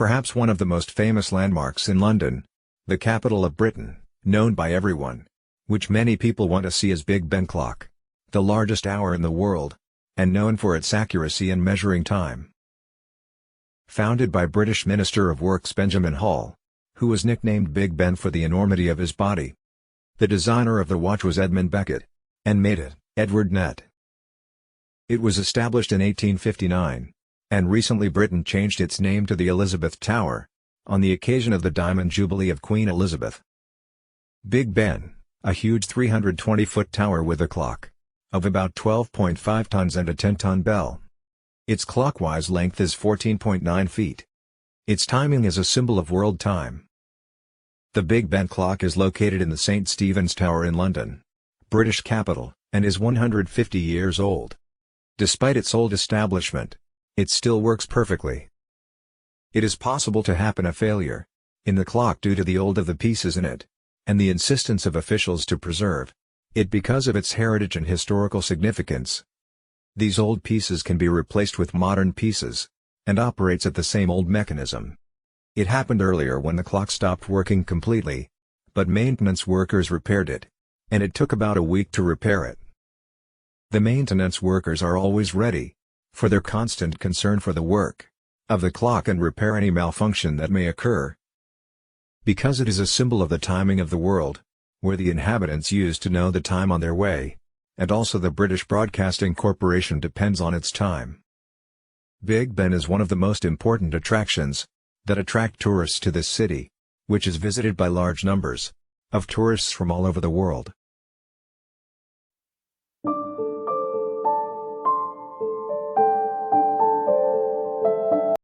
Perhaps one of the most famous landmarks in London, the capital of Britain, known by everyone, which many people want to see, is Big Ben clock, the largest hour in the world, and known for its accuracy in measuring time. Founded by British Minister of Works Benjamin Hall, who was nicknamed Big Ben for the enormity of his body. The designer of the watch was Edmund Beckett, and made it, Edward Net. It was established in 1859. And recently Britain changed its name to the Elizabeth Tower, on the occasion of the Diamond Jubilee of Queen Elizabeth. Big Ben, a huge 320-foot tower with a clock of about 12.5 tons and a 10-ton bell. Its clockwise length is 14.9 feet. Its timing is a symbol of world time. The Big Ben clock is located in the St. Stephen's Tower in London, British capital, and is 150 years old. Despite its old establishment, it still works perfectly. It is possible to happen a failure in the clock due to the old of the pieces in it, and the insistence of officials to preserve it because of its heritage and historical significance. These old pieces can be replaced with modern pieces, and operates at the same old mechanism. It happened earlier when the clock stopped working completely, but maintenance workers repaired it, and it took about a week to repair it. The maintenance workers are always ready, for their constant concern for the work of the clock and repair any malfunction that may occur. Because it is a symbol of the timing of the world, where the inhabitants used to know the time on their way, and also the British Broadcasting Corporation depends on its time. Big Ben is one of the most important attractions that attract tourists to this city, which is visited by large numbers of tourists from all over the world.